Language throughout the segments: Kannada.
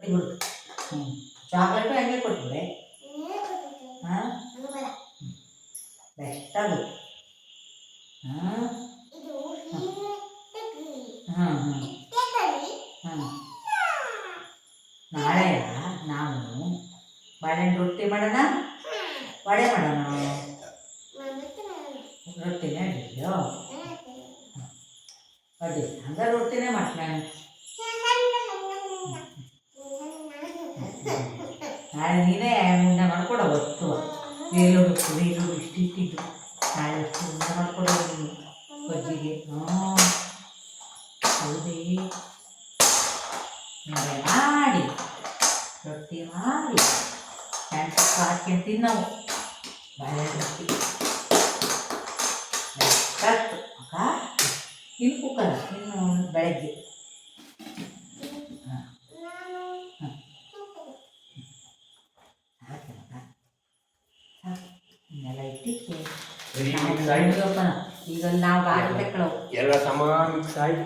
ಬಿಡು. ಚಾಕ್ಲೇಟು ಹಂಗೆ ಕೊಟ್ಬಿಡೆ. ಹಾಂ ಬೆಸ್ಟ್ ಆಗುತ್ತೆ. ಹಾಂ ಹಾಂ ಹಾಂ ಹಾಂ ನಾಳೆ ನಾವು ಬಾಳೆಹಣ್ಣು ರೊಟ್ಟಿ ಮಾಡೋಣ, ವಡೆ ಮಾಡೋಣ. ರೊಟ್ಟಿನೇ ಅಡ್ಡಿಯೋ ಅಡ್ಡಿ ಹಂಗೆ ರೊಟ್ಟಿನೇ ಮಾಡ್ತೀನಿ ನಾನು. ನಾಳೆ ನೀನೇ ಉಂಡೆ ಮಾಡ್ಕೊಡೋ ಹೊತ್ತು ಬೇಲೂರು ಇಷ್ಟಿಟ್ಟಿದ್ದು ನಾಳೆ ಅಷ್ಟು ಉಂಡೆ ಮಾಡ್ಕೊಡೋದು ನೀನು ಬಜ್ಜಿಗೆ. ಹೌದೇ ಉಂಡೆ ಮಾಡಿ ರೊಟ್ಟಿ ಮಾಡಿ ಪ್ಯಾಂಟಕ್ಕೆ ಹಾಕ್ಕೊಂಡು ತಿನ್ನವು ಬಾಳೆಹಣ್ಣು ರೊಟ್ಟಿ ಕಟ್ಟು ಅಕ್ಕ. ಇನ್ನು ಕುಕ್ಕಲ್ಲ ಇನ್ನು ಬೆಳಗ್ಗೆ. ಹಾಂ ಹಾಂ ಇನ್ನೆಲ್ಲ ಇಟ್ಟಿಕ್ಕೆ ಈಗ ನಾವು ಗಾಡಿ ತಕ್ಕಳವು ಎಲ್ಲ ಸಮಾನ ಮಿಕ್ಸ್ ಆಗಿ.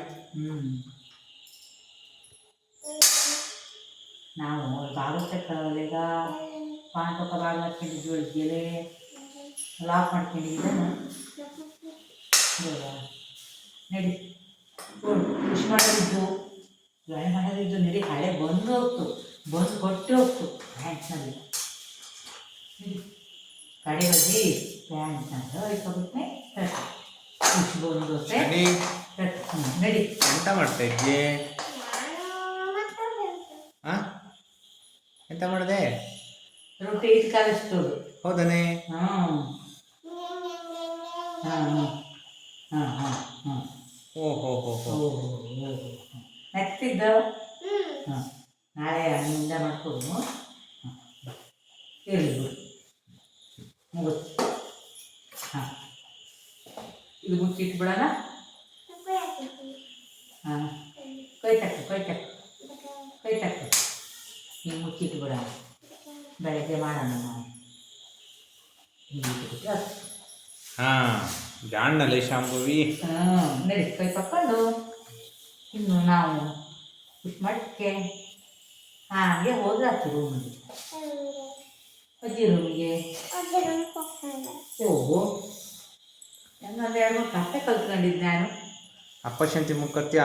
ನಾವು ಬಾಗಿಲು ತಕ್ಕಳವಲ್ಲ ಈಗ ಪಾಂಟೊಕ್ಕ ಬಾಗಿಲು ಹಾಕ್ಕೊಂಡಿದ್ವಿ ಅಡುಗೆಲೆ ಲಾಕ್ ಮಾಡ್ಕೊಂಡಿದ್ದೀನ ನಡಿ. ಖುಷಿ ಮಾಡೋದಿದ್ದು ಗಾಳಿ ಮಾಡೋದಿದ್ದು ನಡಿ. ಹಳೆ ಬಂದು ಹೋಗ್ತು, ಬಂದು ಕೊಟ್ಟು ಹೋಗ್ತು ಪ್ಯಾಂಟ್ನಲ್ಲಿ. ನಡಿ ಕಡೆ ಬಜ್ಜಿ ಪ್ಯಾಂಟ್ ಅಂತ ಇಟ್ಕೊಬಿಟ್ನೆ ಖುಷಿ ಬಂದು ದೋಸೆ ನಡಿ. ಎಂತ ಮಾಡ್ತಾ ಇದ್ದೆ? ಎಂತ ಮಾಡಿದೆ? ರೊಟ್ಟಿ ಇಟ್ಟು ಕಲಿಸ್ತೋದು. ಹೌದಾನೆ? ಹಾಂ ಹಾಂ ಹಾಂ ಹಾಂ ಹಾಂ ಹಾಂ ಓಹೋ ಹೋ ಹೋ ನೆಕ್ತಿದ್ದ. ಹಾಂ ನಾಳೆ ಹಣ್ಣಿಂದ ಮಾಡ್ಕೊಡು. ಹಾಂ ಹೇಳಿಬಿಡು ಮುಗಿತು. ಹಾಂ ಇದು ಮುಚ್ಚಿಟ್ಬಿಡೋಣ. ಹಾಂ ಕೈ ತಕ್ಕ ಈಗ ಮುಚ್ಚಿಟ್ಬಿಡೋಣ. ಬೆಳಗ್ಗೆ ಮಾಡೋಣ ನಾವು. ಹಾಂ ಜಾಣ್ಣಲ್ಲಿ ಶಾಂಭವಿ. ಹಾಂ ನಡಿ ಕೈ ತಕ್ಕೊಂಡು ಇನ್ನು ನಾವು ಪುಷ್ ಮಟ್ಟಕ್ಕೆ ಹಾಗೆ ಹೋದ್ರಾತು ರೂಮಿಗೆ, ಅಜ್ಜಿ ರೂಮಿಗೆ. ಓಹೋ ಹೆಂಗಂದ್ರೆ 2-3 ಕತೆ ಕಲ್ತ್ಕೊಂಡಿದ್ದು ನಾನು. ಅಪ್ಪ ಶಾಂತಿ ಮುಖತ್ಯ